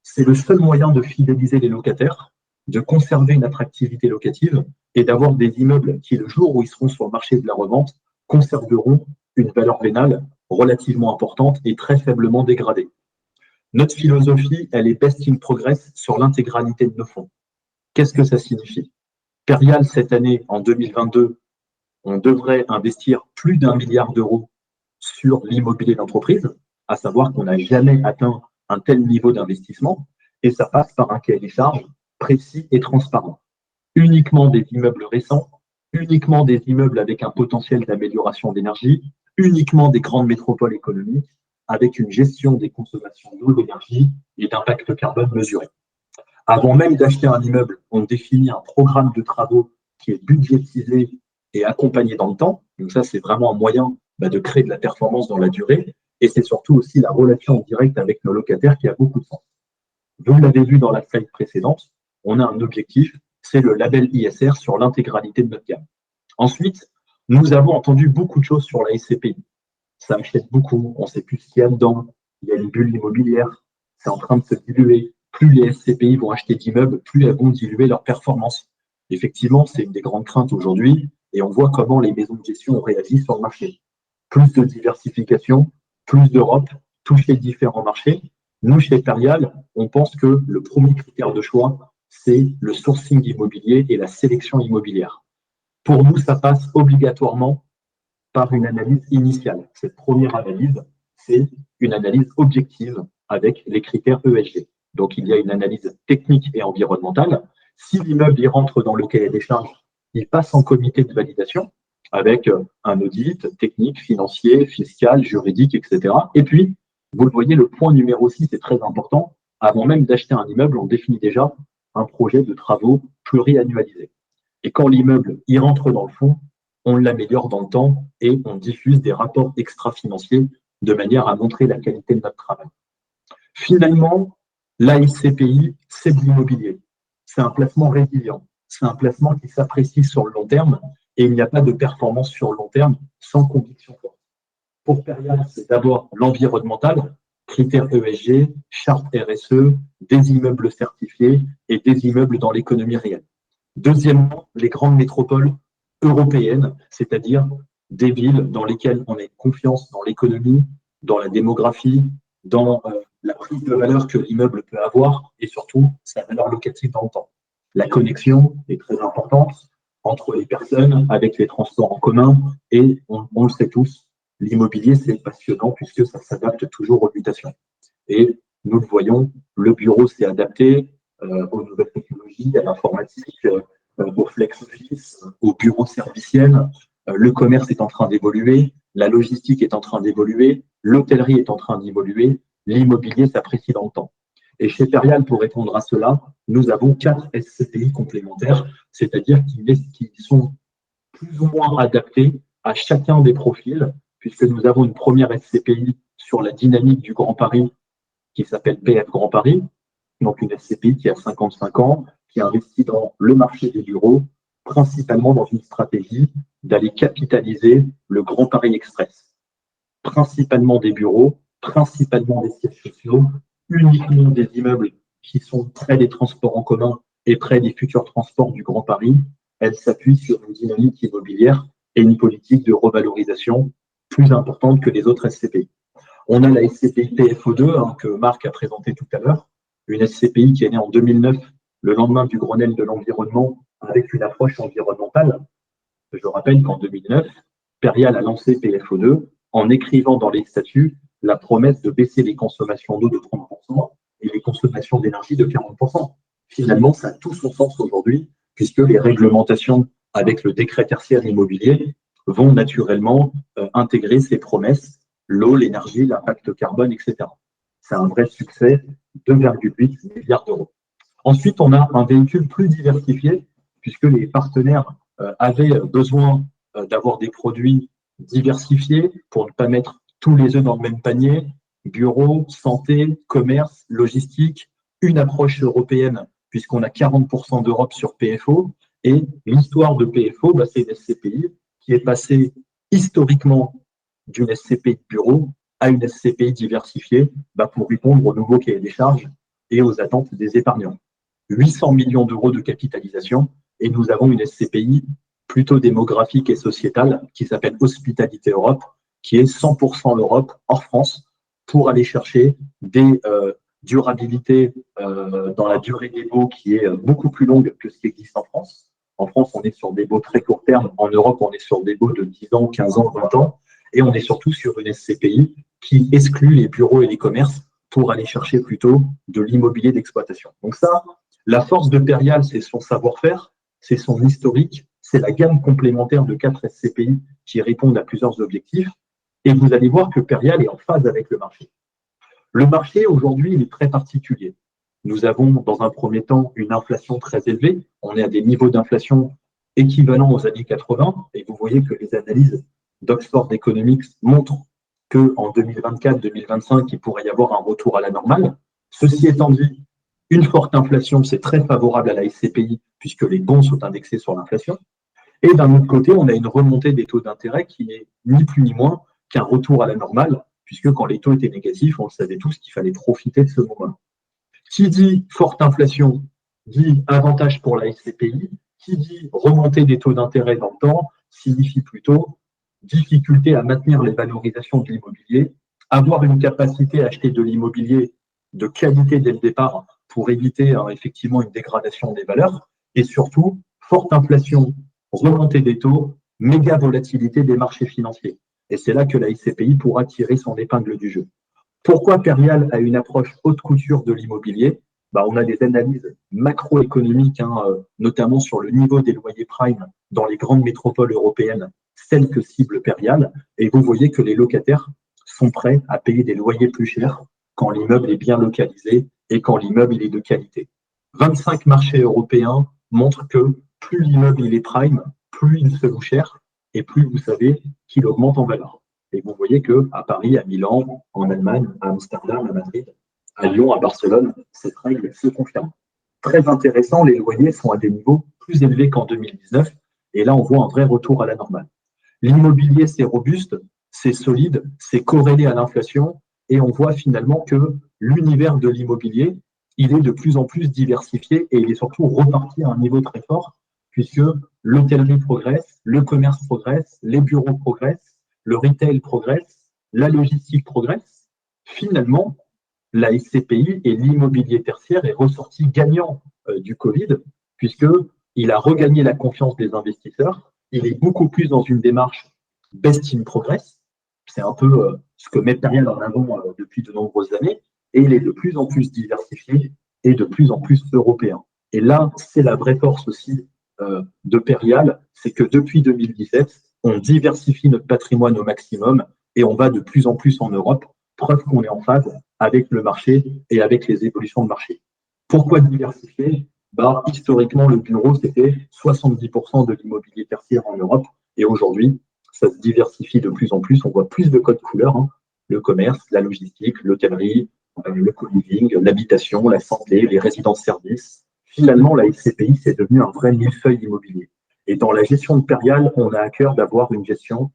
c'est le seul moyen de fidéliser les locataires, de conserver une attractivité locative et d'avoir des immeubles qui, le jour où ils seront sur le marché de la revente, conserveront une valeur vénale relativement importante et très faiblement dégradée. Notre philosophie, elle est best in progress sur l'intégralité de nos fonds. Qu'est-ce que ça signifie? Perial, cette année, en 2022, on devrait investir plus d'1 milliard d'euros sur l'immobilier d'entreprise, à savoir qu'on n'a jamais atteint un tel niveau d'investissement, et ça passe par un cahier des charges précis et transparent. Uniquement des immeubles récents, uniquement des immeubles avec un potentiel d'amélioration d'énergie, uniquement des grandes métropoles économiques, avec une gestion des consommations d'eau, d'énergie et d'impact carbone mesuré. Avant même d'acheter un immeuble, on définit un programme de travaux qui est budgétisé et accompagné dans le temps. Donc ça, c'est vraiment un moyen de créer de la performance dans la durée. Et c'est surtout aussi la relation directe avec nos locataires qui a beaucoup de sens. Vous l'avez vu dans la slide précédente, on a un objectif, c'est le label ISR sur l'intégralité de notre gamme. Ensuite, nous avons entendu beaucoup de choses sur la SCPI. Ça achète beaucoup, on ne sait plus ce qu'il y a dedans, il y a une bulle immobilière, c'est en train de se diluer. Plus les SCPI vont acheter d'immeubles, plus elles vont diluer leur performance. Effectivement, c'est une des grandes craintes aujourd'hui et on voit comment les maisons de gestion ont réagi sur le marché. Plus de diversification, plus d'Europe, toucher différents marchés. Nous, chez Perial, on pense que le premier critère de choix, c'est le sourcing immobilier et la sélection immobilière. Pour nous, ça passe obligatoirement par une analyse initiale. Cette première analyse, c'est une analyse objective avec les critères ESG. Donc, il y a une analyse technique et environnementale. Si l'immeuble y rentre dans le cahier des charges, il passe en comité de validation avec un audit technique, financier, fiscal, juridique, etc. Et puis, vous le voyez, le point numéro 6 est très important. Avant même d'acheter un immeuble, on définit déjà un projet de travaux pluriannualisé. Et quand l'immeuble y rentre dans le fond, on l'améliore dans le temps et on diffuse des rapports extra-financiers de manière à montrer la qualité de notre travail. Finalement, l'AICPI, c'est de l'immobilier. C'est un placement résilient. C'est un placement qui s'apprécie sur le long terme et il n'y a pas de performance sur le long terme sans conviction forte. Pour Perial, c'est d'abord l'environnemental, critères ESG, charte RSE, des immeubles certifiés et des immeubles dans l'économie réelle. Deuxièmement, les grandes métropoles européennes, c'est-à-dire des villes dans lesquelles on a confiance dans l'économie, dans la démographie, dans la prise de valeur que l'immeuble peut avoir et surtout sa valeur locative dans le temps. La connexion est très importante entre les personnes, avec les transports en commun, et on le sait tous, l'immobilier, c'est passionnant puisque ça s'adapte toujours aux mutations. Et nous le voyons, le bureau s'est adapté aux nouvelles technologies, à l'informatique, au flex office, au bureau serviciel. Le commerce est en train d'évoluer, la logistique est en train d'évoluer, l'hôtellerie est en train d'évoluer, l'immobilier s'apprécie dans le temps. Et chez Perial, pour répondre à cela, nous avons 4 SCPI complémentaires, c'est-à-dire qui sont plus ou moins adaptés à chacun des profils, puisque nous avons une première SCPI sur la dynamique du Grand Paris qui s'appelle PF Grand Paris, donc une SCPI qui a 55 ans, qui investit dans le marché des bureaux, principalement dans une stratégie d'aller capitaliser le Grand Paris Express. Principalement des bureaux, principalement des sièges sociaux, uniquement des immeubles qui sont près des transports en commun et près des futurs transports du Grand Paris. Elle s'appuie sur une dynamique immobilière et une politique de revalorisation plus importante que les autres SCPI. On a la SCPI PFO2 que Marc a présenté tout à l'heure, une SCPI qui est née en 2009, le lendemain du Grenelle de l'environnement, avec une approche environnementale. Je rappelle qu'en 2009, Perial a lancé PFO2 en écrivant dans les statuts la promesse de baisser les consommations d'eau de 30% et les consommations d'énergie de 40%. Finalement, ça a tout son sens aujourd'hui, puisque les réglementations avec le décret tertiaire immobilier vont naturellement intégrer ces promesses, l'eau, l'énergie, l'impact carbone, etc. C'est un vrai succès, 2,8 milliards d'euros. Ensuite, on a un véhicule plus diversifié, puisque les partenaires avaient besoin d'avoir des produits diversifiés pour ne pas mettre tous les œufs dans le même panier, bureau, santé, commerce, logistique, une approche européenne, puisqu'on a 40% d'Europe sur PFO, et l'histoire de PFO, c'est une SCPI qui est passée historiquement d'une SCPI de bureau à une SCPI diversifiée pour répondre aux nouveaux cahiers des charges et aux attentes des épargnants. 800 millions d'euros de capitalisation, et nous avons une SCPI plutôt démographique et sociétale qui s'appelle Hospitalité Europe, qui est 100% l'Europe hors France pour aller chercher des durabilités dans la durée des baux qui est beaucoup plus longue que ce qui existe en France. En France, on est sur des baux très court terme. En Europe, on est sur des baux de 10 ans, 15 ans, 20 ans. Et on est surtout sur une SCPI qui exclut les bureaux et les commerces pour aller chercher plutôt de l'immobilier d'exploitation. Donc ça, la force de Perial, c'est son savoir-faire, c'est son historique, c'est la gamme complémentaire de 4 SCPI qui répondent à plusieurs objectifs. Et vous allez voir que Perial est en phase avec le marché. Le marché, aujourd'hui, il est très particulier. Nous avons, dans un premier temps, une inflation très élevée. On est à des niveaux d'inflation équivalents aux années 80. Et vous voyez que les analyses d'Oxford Economics montrent qu'en 2024-2025, il pourrait y avoir un retour à la normale. Ceci étant dit, une forte inflation, c'est très favorable à la SCPI puisque les bons sont indexés sur l'inflation. Et d'un autre côté, on a une remontée des taux d'intérêt qui n'est ni plus ni moins qu'un retour à la normale, puisque quand les taux étaient négatifs, on le savait tous qu'il fallait profiter de ce moment. Qui dit forte inflation dit avantage pour la SCPI, qui dit remontée des taux d'intérêt dans le temps signifie plutôt difficulté à maintenir les valorisations de l'immobilier, avoir une capacité à acheter de l'immobilier de qualité dès le départ pour éviter effectivement une dégradation des valeurs, et surtout forte inflation, remontée des taux, méga volatilité des marchés financiers. Et c'est là que la SCPI pourra tirer son épingle du jeu. Pourquoi Perial a une approche haute couture de l'immobilier? On a des analyses macroéconomiques, notamment sur le niveau des loyers prime dans les grandes métropoles européennes, celles que cible Perial, et vous voyez que les locataires sont prêts à payer des loyers plus chers quand l'immeuble est bien localisé et quand l'immeuble est de qualité. 25 marchés européens montrent que plus l'immeuble est prime, plus il se loue cher et plus vous savez qu'il augmente en valeur. Et vous voyez qu'à Paris, à Milan, en Allemagne, à Amsterdam, à Madrid, à Lyon, à Barcelone, cette règle se confirme. Très intéressant, les loyers sont à des niveaux plus élevés qu'en 2019. Et là, on voit un vrai retour à la normale. L'immobilier, c'est robuste, c'est solide, c'est corrélé à l'inflation. Et on voit finalement que l'univers de l'immobilier, il est de plus en plus diversifié et il est surtout reparti à un niveau très fort, puisque l'hôtellerie progresse, le commerce progresse, les bureaux progressent, le retail progresse, la logistique progresse. Finalement, la SCPI et l'immobilier tertiaire est ressorti gagnant du Covid, puisqu'il a regagné la confiance des investisseurs. Il est beaucoup plus dans une démarche best in progress. C'est un peu ce que met Perial en avant depuis de nombreuses années. Et il est de plus en plus diversifié et de plus en plus européen. Et là, c'est la vraie force aussi de Perial, c'est que depuis 2017, on diversifie notre patrimoine au maximum et on va de plus en plus en Europe, preuve qu'on est en phase avec le marché et avec les évolutions de marché. Pourquoi diversifier? Historiquement, le bureau, c'était 70% de l'immobilier tertiaire en Europe. Et aujourd'hui, ça se diversifie de plus en plus. On voit plus de codes couleurs, hein. Le commerce, la logistique, l'hôtellerie, le co-living, l'habitation, la santé, les résidences-services. Finalement, la SCPI, c'est devenu un vrai millefeuille immobilier. Et dans la gestion de Perial, on a à cœur d'avoir une gestion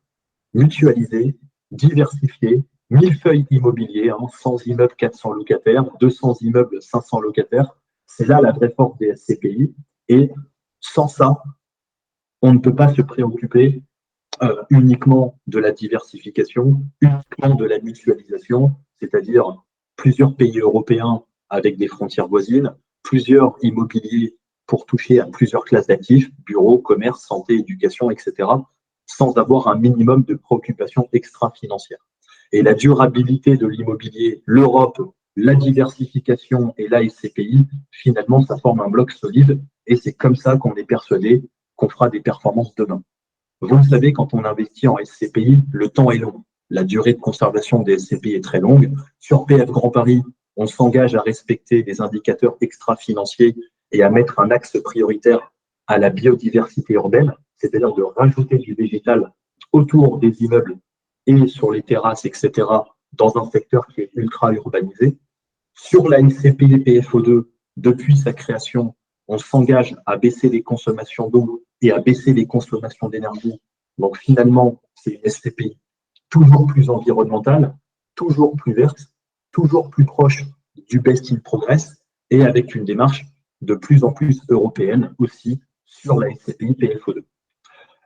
mutualisée, diversifiée, millefeuille immobilier, hein, 100 immeubles, 400 locataires, 200 immeubles, 500 locataires. C'est là la vraie force des SCPI. Et sans ça, on ne peut pas se préoccuper uniquement de la diversification, uniquement de la mutualisation, c'est-à-dire plusieurs pays européens avec des frontières voisines, plusieurs immobiliers pour toucher à plusieurs classes d'actifs, bureaux, commerce, santé, éducation, etc., sans avoir un minimum de préoccupations extra-financières. Et la durabilité de l'immobilier, l'Europe, la diversification et la SCPI, finalement, ça forme un bloc solide et c'est comme ça qu'on est persuadé qu'on fera des performances demain. Vous le savez, quand on investit en SCPI, le temps est long. La durée de conservation des SCPI est très longue. Sur PF Grand Paris, on s'engage à respecter des indicateurs extra-financiers et à mettre un axe prioritaire à la biodiversité urbaine, c'est-à-dire de rajouter du végétal autour des immeubles et sur les terrasses, etc., dans un secteur qui est ultra urbanisé. Sur la SCPI PFO2, depuis sa création, on s'engage à baisser les consommations d'eau et à baisser les consommations d'énergie. Donc finalement, c'est une SCPI toujours plus environnementale, toujours plus verte, toujours plus proche du best in progress et avec une démarche de plus en plus européenne aussi sur la SCPI PFO2.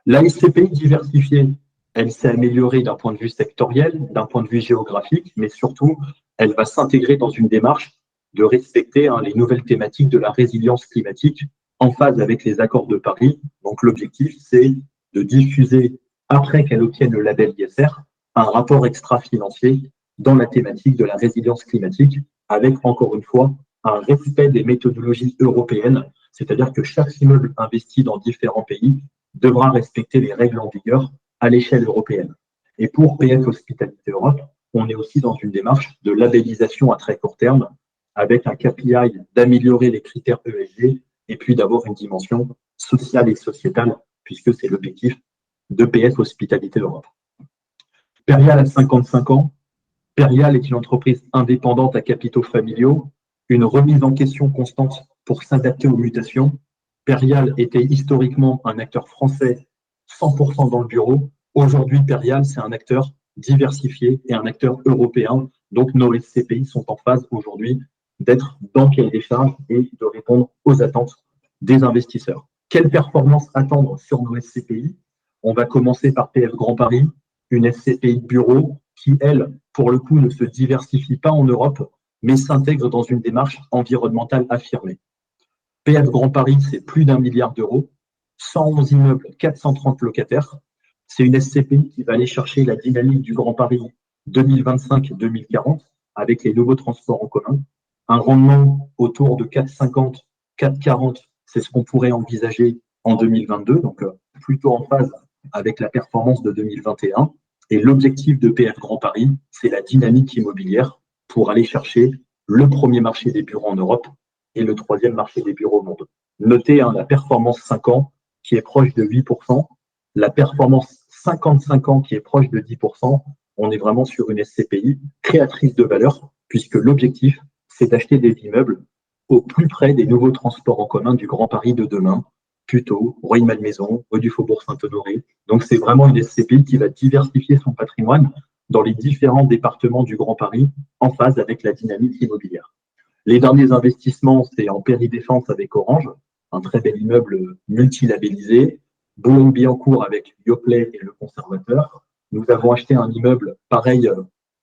La SCPI diversifiée, elle s'est améliorée d'un point de vue sectoriel, d'un point de vue géographique, mais surtout, elle va s'intégrer dans une démarche de respecter les nouvelles thématiques de la résilience climatique en phase avec les accords de Paris. Donc l'objectif, c'est de diffuser, après qu'elle obtienne le label ISR, un rapport extra-financier dans la thématique de la résilience climatique, avec encore une fois un respect des méthodologies européennes, c'est-à-dire que chaque immeuble investi dans différents pays devra respecter les règles en vigueur à l'échelle européenne. Et pour PF Hospitalité Europe, on est aussi dans une démarche de labellisation à très court terme, avec un KPI d'améliorer les critères ESG et puis d'avoir une dimension sociale et sociétale, puisque c'est l'objectif de PF Hospitalité Europe. Perial a 55 ans. Perial est une entreprise indépendante à capitaux familiaux, une remise en question constante pour s'adapter aux mutations. Perial était historiquement un acteur français 100% dans le bureau. Aujourd'hui, Perial, c'est un acteur diversifié et un acteur européen. Donc, nos SCPI sont en phase aujourd'hui d'être dans le cahier des charges et de répondre aux attentes des investisseurs. Quelle performance attendre sur nos SCPI? On va commencer par PF Grand Paris, une SCPI de bureau qui, elle, pour le coup, ne se diversifie pas en Europe, mais s'intègre dans une démarche environnementale affirmée. PF Grand Paris, c'est plus d'1 milliard d'euros, 111 immeubles, 430 locataires. C'est une SCPI qui va aller chercher la dynamique du Grand Paris 2025-2040 avec les nouveaux transports en commun. Un rendement autour de 4,50, 4,40, c'est ce qu'on pourrait envisager en 2022, donc plutôt en phase avec la performance de 2021. Et l'objectif de PF Grand Paris, c'est la dynamique immobilière pour aller chercher le premier marché des bureaux en Europe et le troisième marché des bureaux au monde. Notez la performance 5 ans qui est proche de 8%, la performance 55 ans qui est proche de 10%. On est vraiment sur une SCPI créatrice de valeur, puisque l'objectif, c'est d'acheter des immeubles au plus près des nouveaux transports en commun du Grand Paris de demain, Puteaux, Rueil-Malmaison, rue du Faubourg Saint-Honoré. Donc, c'est vraiment une SCPI qui va diversifier son patrimoine dans les différents départements du Grand Paris en phase avec la dynamique immobilière. Les derniers investissements, c'est en Péri-Défense avec Orange, un très bel immeuble multilabellisé, Boulogne-Billancourt avec Yoplait et le conservateur. Nous avons acheté un immeuble pareil,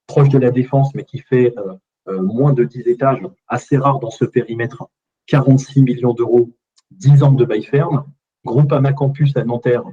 proche de la Défense, mais qui fait moins de 10 étages, assez rare dans ce périmètre, 46 millions d'euros, 10 ans de bail ferme. Groupama Campus à Nanterre,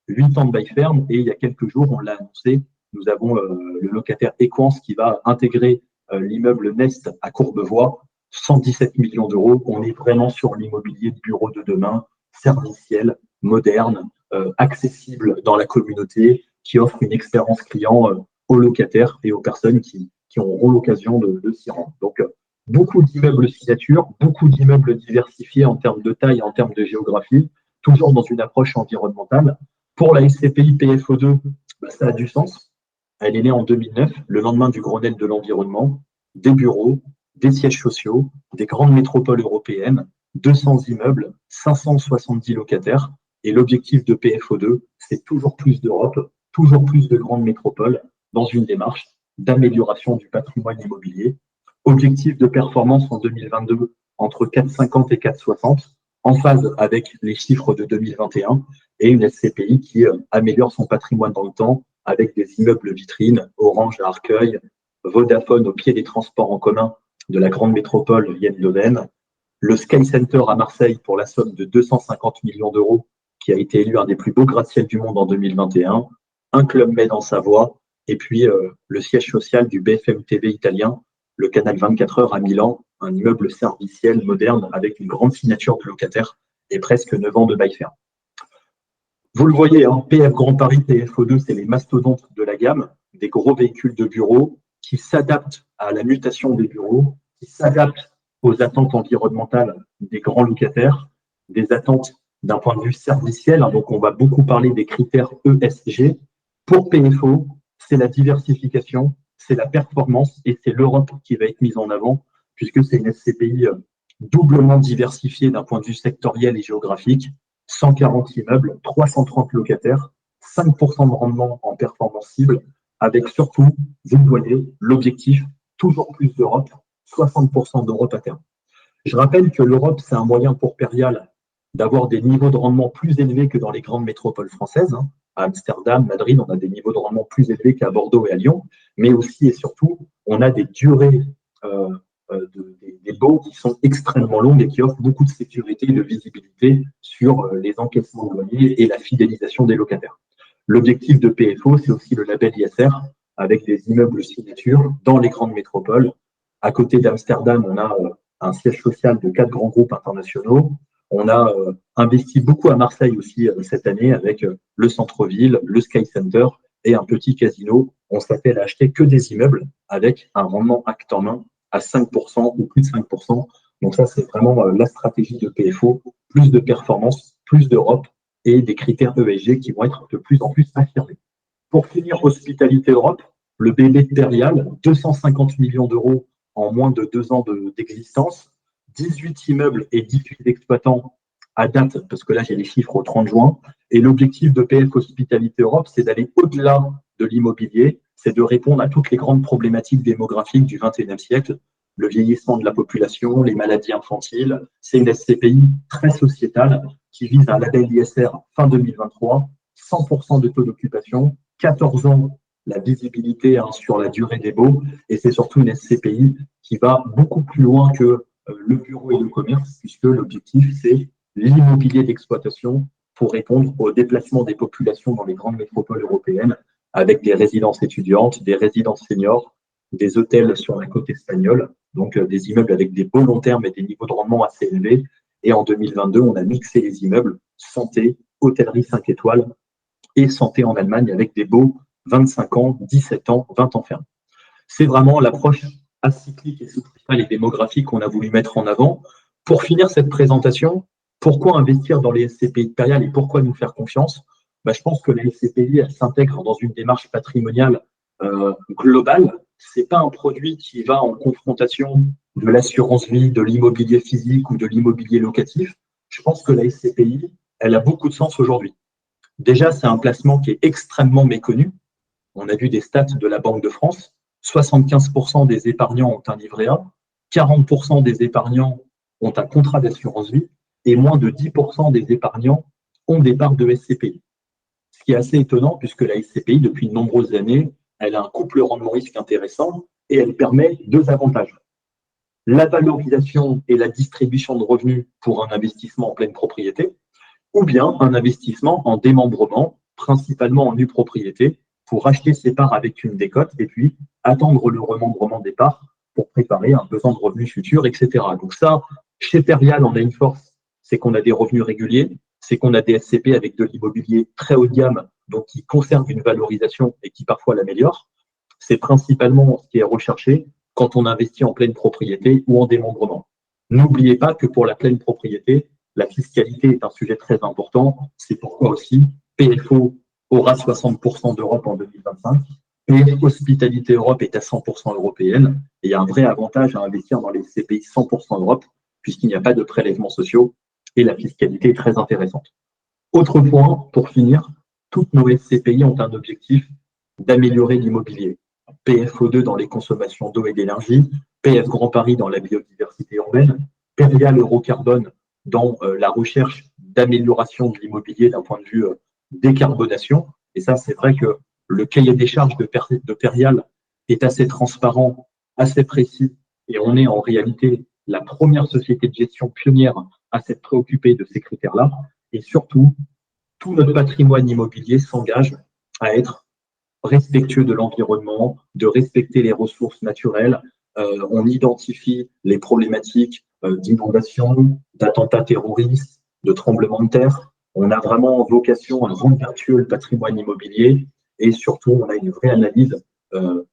8 ans de bail ferme. Et il y a quelques jours, on l'a annoncé, nous avons le locataire Equance qui va intégrer l'immeuble Nest à Courbevoie, 117 millions d'euros. On est vraiment sur l'immobilier de bureau de demain, serviciel, moderne, accessible dans la communauté, qui offre une expérience client aux locataires et aux personnes qui auront l'occasion de s'y rendre. Donc, beaucoup d'immeubles signature, beaucoup d'immeubles diversifiés en termes de taille, en termes de géographie, toujours dans une approche environnementale. Pour la SCPI PFO2, ça a du sens. Elle est née en 2009, le lendemain du Grenelle de l'environnement, des bureaux, des sièges sociaux, des grandes métropoles européennes, 200 immeubles, 570 locataires. Et l'objectif de PFO2, c'est toujours plus d'Europe, toujours plus de grandes métropoles dans une démarche d'amélioration du patrimoine immobilier. Objectif de performance en 2022 entre 4,50 et 4,60, en phase avec les chiffres de 2021, et une SCPI qui améliore son patrimoine dans le temps avec des immeubles vitrines, Orange à Arcueil, Vodafone au pied des transports en commun de la grande métropole Yenne-Lorraine, le Sky Center à Marseille pour la somme de 250 millions d'euros, qui a été élu un des plus beaux gratte-ciel du monde en 2021, un Club Med en Savoie, et puis le siège social du BFM TV italien, le canal 24 heures à Milan, un immeuble serviciel moderne avec une grande signature de locataires et presque 9 ans de bail ferme. Vous le voyez, hein, PF Grand Paris, PFO2, c'est les mastodontes de la gamme, des gros véhicules de bureau qui s'adaptent à la mutation des bureaux, qui s'adaptent aux attentes environnementales des grands locataires, des attentes d'un point de vue serviciel. Hein, donc, on va beaucoup parler des critères ESG. Pour PFO, c'est la diversification, c'est la performance et c'est l'Europe qui va être mise en avant, puisque c'est une SCPI doublement diversifiée d'un point de vue sectoriel et géographique, 140 immeubles, 330 locataires, 5% de rendement en performance cible, avec surtout, vous le voyez, l'objectif, toujours plus d'Europe, 60% d'Europe à terme. Je rappelle que l'Europe, c'est un moyen pour Perial d'avoir des niveaux de rendement plus élevés que dans les grandes métropoles françaises. Hein. À Amsterdam, Madrid, on a des niveaux de rendement plus élevés qu'à Bordeaux et à Lyon, mais aussi et surtout, on a des durées des baux qui sont extrêmement longues et qui offrent beaucoup de sécurité et de visibilité sur les encaissements de loyers et la fidélisation des locataires. L'objectif de PFO, c'est aussi le label ISR avec des immeubles signature dans les grandes métropoles. À côté d'Amsterdam, on a un siège social de 4 grands groupes internationaux. On a investi beaucoup à Marseille aussi cette année avec le centre-ville, le Sky Center et un petit casino. On s'appelle à acheter que des immeubles avec un rendement acte en main à 5% ou plus de 5%. Donc ça, c'est vraiment la stratégie de PFO, plus de performance, plus d'Europe et des critères ESG qui vont être de plus en plus affirmés. Pour finir, Hospitalité Europe, le bébé de Perial, 250 millions d'euros en moins de 2 ans d'existence, 18 immeubles et 18 exploitants à date, parce que là j'ai les chiffres au 30 juin, et l'objectif de PF Hospitalité Europe, c'est d'aller au-delà de l'immobilier, c'est de répondre à toutes les grandes problématiques démographiques du XXIe siècle, le vieillissement de la population, les maladies infantiles. C'est une SCPI très sociétale qui vise un label ISR fin 2023, 100% de taux d'occupation, 14 ans la visibilité sur la durée des baux, et c'est surtout une SCPI qui va beaucoup plus loin que le bureau et le commerce, puisque l'objectif, c'est l'immobilier d'exploitation pour répondre au déplacement des populations dans les grandes métropoles européennes, avec des résidences étudiantes, des résidences seniors, des hôtels sur la côte espagnole, donc des immeubles avec des beaux long termes et des niveaux de rendement assez élevés. Et en 2022, on a mixé les immeubles santé, hôtellerie 5 étoiles et santé en Allemagne avec des beaux 25 ans, 17 ans, 20 ans ferme. C'est vraiment l'approche acyclique et structurelle et démographique qu'on a voulu mettre en avant. Pour finir cette présentation, pourquoi investir dans les SCPI de Perial et pourquoi nous faire confiance? Je pense que les SCPI s'intègrent dans une démarche patrimoniale globale. Ce n'est pas un produit qui va en confrontation de l'assurance vie, de l'immobilier physique ou de l'immobilier locatif. Je pense que la SCPI, elle a beaucoup de sens aujourd'hui. Déjà, c'est un placement qui est extrêmement méconnu. On a vu des stats de la Banque de France. 75% des épargnants ont un livret A, 40% des épargnants ont un contrat d'assurance vie et moins de 10% des épargnants ont des parts de SCPI. Ce qui est assez étonnant puisque la SCPI, depuis de nombreuses années, elle a un couple rendement-risque intéressant et elle permet 2 avantages. la valorisation et la distribution de revenus pour un investissement en pleine propriété, ou bien un investissement en démembrement, principalement en nue propriété, pour acheter ses parts avec une décote et puis attendre le remembrement des parts pour préparer un besoin de revenus futurs, etc. Donc ça, chez Perial, on a une force, c'est qu'on a des revenus réguliers, c'est qu'on a des SCP avec de l'immobilier très haut de gamme, donc qui conserve une valorisation et qui parfois l'améliore. C'est principalement ce qui est recherché quand on investit en pleine propriété ou en démembrement. N'oubliez pas que pour la pleine propriété, la fiscalité est un sujet très important. C'est pourquoi aussi PFO aura 60% d'Europe en 2025. PF Hospitalité Europe est à 100% européenne. Et il y a un vrai avantage à investir dans les CPI 100% Europe, puisqu'il n'y a pas de prélèvements sociaux et la fiscalité est très intéressante. Autre point, pour finir, toutes nos SCPI ont un objectif d'améliorer l'immobilier. PFO2 dans les consommations d'eau et d'énergie, PF Grand Paris dans la biodiversité urbaine, Perial Eurocarbone dans la recherche d'amélioration de l'immobilier d'un point de vue décarbonation. Et ça, c'est vrai que le cahier des charges de Perial est assez transparent, assez précis, et on est en réalité la première société de gestion pionnière à s'être préoccupée de ces critères-là. Et surtout, tout notre patrimoine immobilier s'engage à être respectueux de l'environnement, de respecter les ressources naturelles. On identifie les problématiques d'inondation, d'attentats terroristes, de tremblements de terre. On a vraiment vocation à rendre vertueux le patrimoine immobilier et surtout, on a une vraie analyse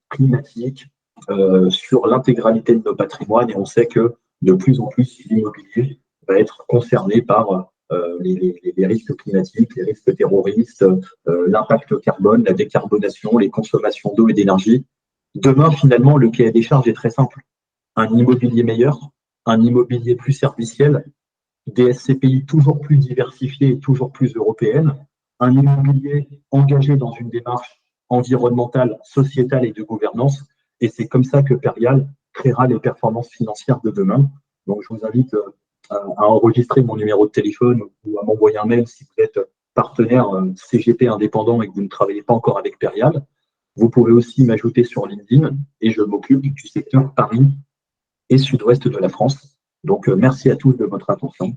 climatique sur l'intégralité de nos patrimoines et on sait que de plus en plus, l'immobilier va être concerné par les risques climatiques, les risques terroristes, l'impact carbone, la décarbonation, les consommations d'eau et d'énergie. Demain, finalement, le cahier des charges est très simple. Un immobilier meilleur, un immobilier plus serviciel, des SCPI toujours plus diversifiées et toujours plus européennes, un immobilier engagé dans une démarche environnementale, sociétale et de gouvernance. Et c'est comme ça que Perial créera les performances financières de demain. Donc, je vous invite à enregistrer mon numéro de téléphone ou à m'envoyer un mail si vous êtes partenaire CGP indépendant et que vous ne travaillez pas encore avec Perial. Vous pouvez aussi m'ajouter sur LinkedIn et je m'occupe du secteur Paris et sud-ouest de la France. Donc, merci à tous de votre attention.